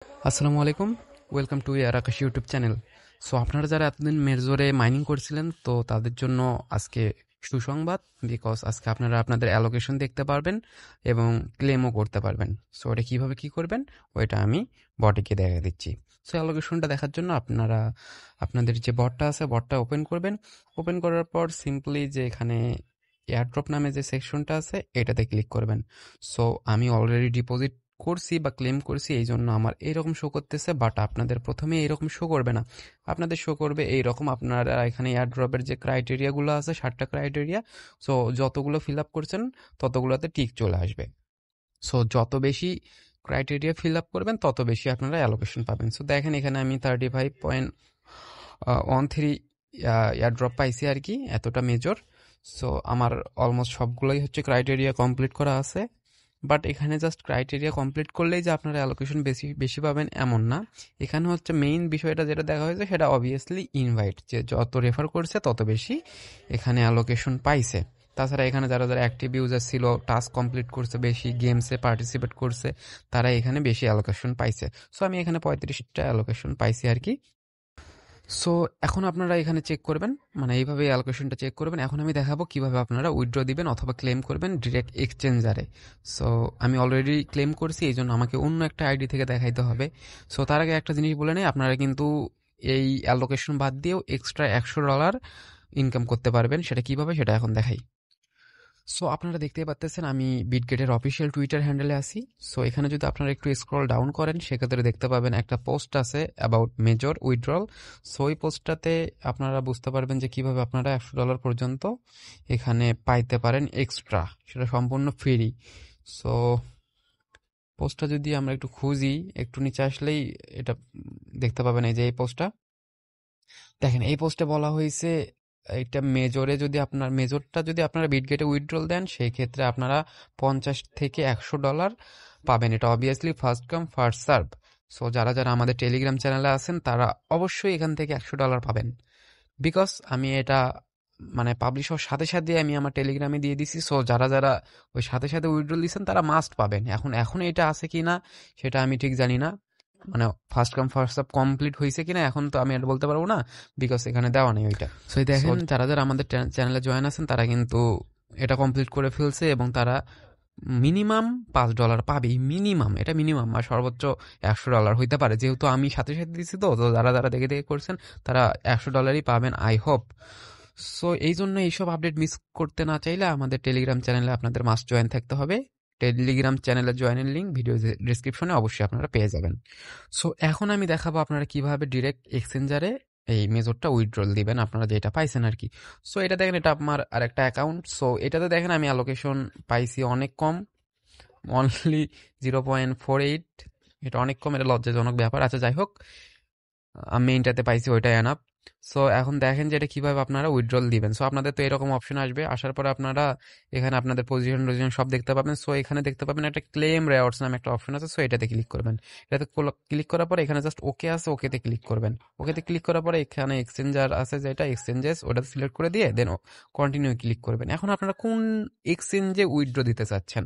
আসসালামু আলাইকুম, welcome to air Akash YouTube channel. So আপনারা যারা এতদিন মেজরে মাইনিং করছিলেন, তো তাদের জন্য আজকে সুসংবাদ। বিকজ আজকে আপনারা আপনাদের অ্যালোকেশন দেখতে পারবেন এবং ক্লেমও করতে পারবেন। সো এটা কীভাবে কী করবেন ওইটা আমি বটে দেখা দিচ্ছি। সো অ্যালোকেশনটা দেখার জন্য আপনারা আপনাদের যে বটটা আছে বটটা ওপেন করবেন। ওপেন করার পর সিম্পলি যে এখানে এয়ারড্রপ নামে যে সেকশনটা আছে এটাতে ক্লিক করবেন। সো আমি অলরেডি ডিপোজিট করছি বা ক্লেম করছি, এই জন্য আমার এইরকম শো করতেছে, বাট আপনাদের প্রথমে এইরকম শো করবে না, আপনাদের শো করবে এইরকম। আপনারা এখানে এয়ারড্রপের যে ক্রাইটেরিয়াগুলো আছে 7টা ক্রাইটেরিয়া, সো যতগুলো ফিল আপ করছেন ততগুলোতে টিক চলে আসবে। সো যত বেশি ক্রাইটেরিয়া ফিল আপ করবেন তত বেশি আপনারা অ্যালোকেশন পাবেন। সো দেখেন এখানে আমি 35.13 এয়ারড্রপ পাইছি আর কি, এতটা মেজর। সো আমার অলমোস্ট সবগুলোই হচ্ছে ক্রাইটেরিয়া কমপ্লিট করা আছে। বাট এখানে জাস্ট ক্রাইটেরিয়া কমপ্লিট করলেই যে আপনারা অ্যালোকেশন বেশি বেশি পাবেন এমন না। এখানে হচ্ছে মেইন বিষয়টা যেটা দেখা হয়েছে সেটা অবভিয়াসলি ইনভাইট, যে যত রেফার করছে তত বেশি এখানে অ্যালোকেশন পাইছে। তাছাড়া এখানে যারা যারা অ্যাক্টিভ ইউজার ছিল, টাস্ক কমপ্লিট করছে বেশি, গেমসে পার্টিসিপেট করছে, তারা এখানে বেশি অ্যালোকেশন পাইছে। সো আমি এখানে 35টা অ্যালোকেশন পাইছি আর কি। সো এখন আপনারা এখানে চেক করবেন, মানে এইভাবে অ্যালোকেশনটা চেক করবেন। এখন আমি দেখাবো কিভাবে আপনারা উইথড্র দিবেন অথবা ক্লেম করবেন ডিরেক্ট এক্সচেঞ্জারে। সো আমি অলরেডি ক্লেম করছি, এই জন্য আমাকে অন্য একটা আইডি থেকে দেখাইতে হবে। সো তার আগে একটা জিনিস বলে নেই, আপনারা কিন্তু এই অ্যালোকেশন বাদ দিয়েও এক্সট্রা $100 ইনকাম করতে পারবেন। সেটা কিভাবে সেটা এখন দেখাই। সো আপনারা দেখতেই পাচ্ছেন আমি বিটগেটের অফিসিয়াল টুইটার হ্যান্ডেলে আছি। সো এখানে যদি আপনারা একটু স্ক্রল ডাউন করেন সেক্ষেত্রে দেখতে পাবেন একটা পোস্ট আছে অ্যাবাউট মেজর উইথড্রল। সো ওই পোস্টটাতে আপনারা বুঝতে পারবেন যে কিভাবে আপনারা $100 পর্যন্ত এখানে পাইতে পারেন এক্সট্রা, সেটা সম্পূর্ণ ফ্রি। সো পোস্টটা যদি আমরা একটু খুঁজি, একটু নিচে আসলেই এটা দেখতে পাবেন। এই যে এই পোস্টটা দেখেন, এই পোস্টে বলা হয়েছে এটা মেজরে মেজরটা যদি আপনারা বিটগেটে উইথড্রল দেন সেই ক্ষেত্রে আপনারা 50 থেকে $100 পাবেন। এটা obviously first come first serve. So যারা যারা আমাদের টেলিগ্রাম চ্যানেলে আছেন তারা অবশ্যই এখান থেকে $100 পাবেন। বিকজ আমি এটা মানে পাবলিশ হওয়ার সাথে সাথে আমি আমার টেলিগ্রামে দিয়ে দিছি। সো যারা যারা ওই সাথে সাথে উইথড্রল দিচ্ছেন তারা মাস্ট পাবেন। এখন এটা আছে কিনা সেটা আমি ঠিক জানি না, মানে first come first serve complete হয়েছে কিনা এখন তো আমি এটা বলতে পারবো না, বিকজ এখানে দেওয়া নেই ওইটা। সো দেখেন যারা যারা আমাদের চ্যানেলে জয়েন আছেন তারা কিন্তু এটা কমপ্লিট করে ফেলছে এবং তারা মিনিমাম $5 পাবেই, মিনিমাম, এটা মিনিমাম, আর সর্বোচ্চ $100 হইতে পারে, যেহেতু আমি সাথে সাথে দিচ্ছি। তো তো যারা যারা দেখে দেখে করছেন তারা $100 পাবেন আই হোপ। সো এই জন্য এইসব আপডেট মিস করতে না চাইলে আমাদের টেলিগ্রাম চ্যানেলে আপনাদের মাস্ট জয়েন থাকতে হবে। টেলিগ্রাম চ্যানেলের জয়েনের লিঙ্ক ভিডিও ডিসক্রিপশনে অবশ্যই আপনারা পেয়ে যাবেন। সো এখন আমি দেখাবো আপনারা কিভাবে ডিরেক্ট এক্সচেঞ্জারে এই মেজরটা উইথড্রল দিবেন, আপনারা যেটা পাইছেন আর কি। সো এটা দেখেন, এটা আমার আর একটা অ্যাকাউন্ট। সো এটাতে দেখেন আমি অ্যালোকেশন পাইছি অনেক কম, অনলি 0.48। এটা অনেক কম, এটা লজ্জাজনক ব্যাপার। আচ্ছা যাই হোক, আমি এটাতে পাইছি, ওইটাই এনাফ। সো এখন দেখেন যে এটা কিভাবে আপনারা উইথড্রল দিবেন। সো আপনাদের তো এরকম অপশন আসবে, আসার পরে আপনারা এখানে আপনাদের পজিশন সব দেখতে পাবেন। সো এখানে দেখতে পাবেন একটা ক্লেম রেওয়ার্ডস নামে একটা অপশন আছে। সো এটাতে ক্লিক করবেন। এটাতে ক্লিক করার পরে এখানে জাস্ট ওকে আছে, ওকেতে ক্লিক করবেন। ওকেতে ক্লিক করার পরে এখানে এক্সচেঞ্জার আছে যেটা এক্সচেঞ্জেস, ওটাতে সিলেক্ট করে দিয়ে দেন কন্টিনিউ ক্লিক করবেন। এখন আপনারা কোন এক্সচেঞ্জে উইথড্র দিতে চাচ্ছেন,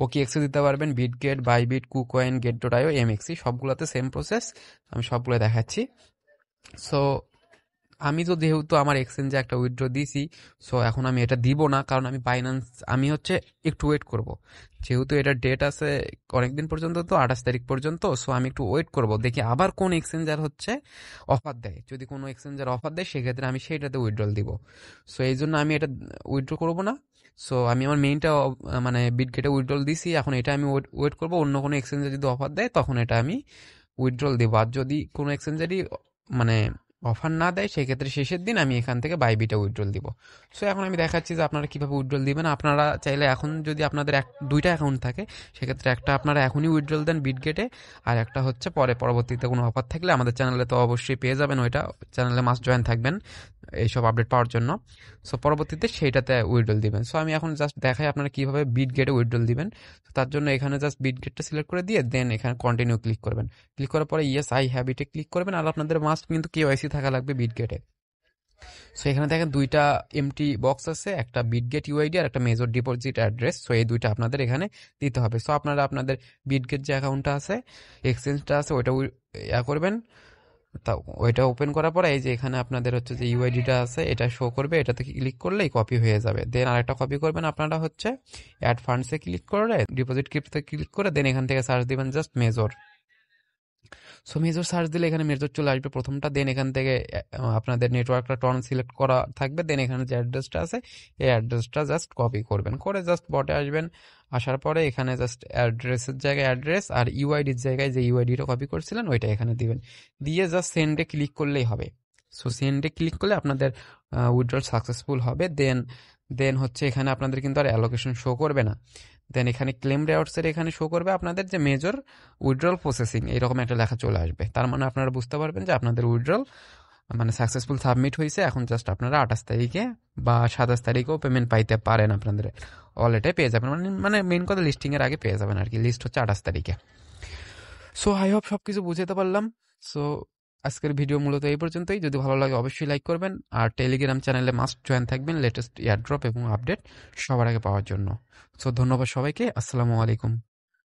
ওকে এক্সে দিতে পারবেন, বিটগেট, বাইবিট, কুকয়েন, গেট.আইও, এমএক্সি, সবগুলোতে সেম প্রসেস। আমি সবগুলো দেখাচ্ছি। সো আমি তো যেহেতু আমার এক্সচেঞ্জে একটা উইথড্র দিয়েছি, সো এখন আমি এটা দিব না, কারণ আমি বাইন্যান্স আমি হচ্ছে একটু ওয়েট করব, যেহেতু এটা ডেট আছে অনেকদিন পর্যন্ত, তো 28 তারিখ পর্যন্ত। সো আমি একটু ওয়েট করব, দেখি আবার কোন এক্সচেঞ্জার হচ্ছে অফার দেয়। যদি কোনো এক্সচেঞ্জার অফার দেয় সেক্ষেত্রে আমি সেইটাতে উইথড্রল দিব। সো এই জন্য আমি এটা উইথড্র করবো না। সো আমি আমার মেইনটা মানে বিটগেটে উইথড্রল দিছি, এখন এটা আমি ওয়েট করবো, অন্য কোনো এক্সচেঞ্জার যদি অফার দেয় তখন এটা আমি উইথড্রল দেবো। আর যদি কোনো এক্সচেঞ্জারই মানে অফার না দেয় সেক্ষেত্রে শেষের দিন আমি এখান থেকে বাইবিটা উইথড্রল দিব। সো এখন আমি দেখাচ্ছি যে আপনারা কীভাবে উইথড্রল দিবেন। আপনারা চাইলে এখন যদি আপনাদের দুইটা অ্যাকাউন্ট থাকে সেক্ষেত্রে একটা আপনারা এখনই উইথড্রল দেন বিটগেটে, আর একটা হচ্ছে পরবর্তীতে কোনো অফার থাকলে আমাদের চ্যানেলে তো অবশ্যই পেয়ে যাবেন, ওইটা চ্যানেলে মাস্ট জয়েন থাকবেন এইসব আপডেট পাওয়ার জন্য। সো পরবর্তীতে সেইটাতে উইথড্রল দিবেন। সো আমি এখন জাস্ট দেখাই আপনারা কীভাবে বিটগেটে উইথড্রল দিবেন। তার জন্য এখানে জাস্ট বিটগেটটা সিলেক্ট করে দিয়ে দেন এখানে কন্টিনিউ ক্লিক করবেন। ক্লিক করার পরে ইয়েস আই হ্যাভ ইটে ক্লিক করবেন, আর আপনাদের মাস্ট কিন্তু কেওয়াইসি থাকা লাগবে বিটগেটে। সো এখানে দেখেন দুইটা এমটি বক্স আছে, একটা বিটগেট ইউআইডি আর একটা মেজর ডিপোজিট অ্যাড্রেস। সো এই দুইটা আপনাদের এখানে দিতে হবে। সো আপনারা আপনাদের বিটগেট যে অ্যাকাউন্টটা আছে, এক্সচেঞ্জটা আছে, ওইটা করবেন। তা ওইটা ওপেন করার পরে এই যে এখানে আপনাদের হচ্ছে যে ইউআইডিটা আছে, এটা শো করবে, এটাতে ক্লিক করলেই কপি হয়ে যাবে। দেন আরেকটা কপি করবেন আপনারা হচ্ছে অ্যাড ফান্ডসে ক্লিক করে ডিপোজিট ক্রিপ্টোতে ক্লিক করে দেন এখান থেকে সার্চ দিবেন just major. So major search দিলে এখানে মেজর চলে আসবে প্রথমটা। দেন এখান থেকে আপনাদের নেটওয়ার্কটা টর্ন সিলেক্ট করা থাকবে। দেন এখানে যে অ্যাড্রেসটা আছে এই অ্যাড্রেসটা জাস্ট কপি করবেন, করে জাস্ট বটে আসবেন। আসার পরে এখানে জাস্ট অ্যাড্রেসের জায়গায় অ্যাড্রেস আর ইউআইডির জায়গায় যে ইউআইডিটা কপি করছিলেন ওইটা এখানে দিবেন, দিয়ে জাস্ট সেন্ডে ক্লিক করলেই হবে। সো সেন্ডে ক্লিক করলে আপনাদের উইথড্রল সাকসেসফুল হবে। দেন দেন হচ্ছে এখানে আপনাদের কিন্তু আর অ্যালোকেশন শো করবে না। দেন এখানে ক্লেম রেওয়ার্ডসের এখানে শো করবে আপনাদের যে মেজর উইথড্রল প্রসেসিং, এরকম একটা লেখা চলে আসবে। তার মানে আপনারা বুঝতে পারবেন যে আপনাদের উইথড্রল মানে সাকসেসফুল সাবমিট হয়েছে। এখন জাস্ট আপনারা 28 তারিখে বা 27 তারিখেও পেমেন্ট পাইতে পারেন, আপনাদের ওয়ালেটে পেয়ে যাবেন। মানে মেইন কথা লিস্টিংয়ের আগে পেয়ে যাবেন আর কি। লিস্ট হচ্ছে 28 তারিখে। সো আই হোপ সব কিছু বুঝাতে পারলাম। সো আজকের ভিডিও মূলত এই পর্যন্তই। যদি ভালো লাগে অবশ্যই লাইক করবেন, আর টেলিগ্রাম চ্যানেলে মাস্ট জয়েন থাকবেন লেটেস্ট এয়ারড্রপ এবং আপডেট সবার আগে পাওয়ার জন্য। সো ধন্যবাদ সবাইকে, আসসালামু আলাইকুম।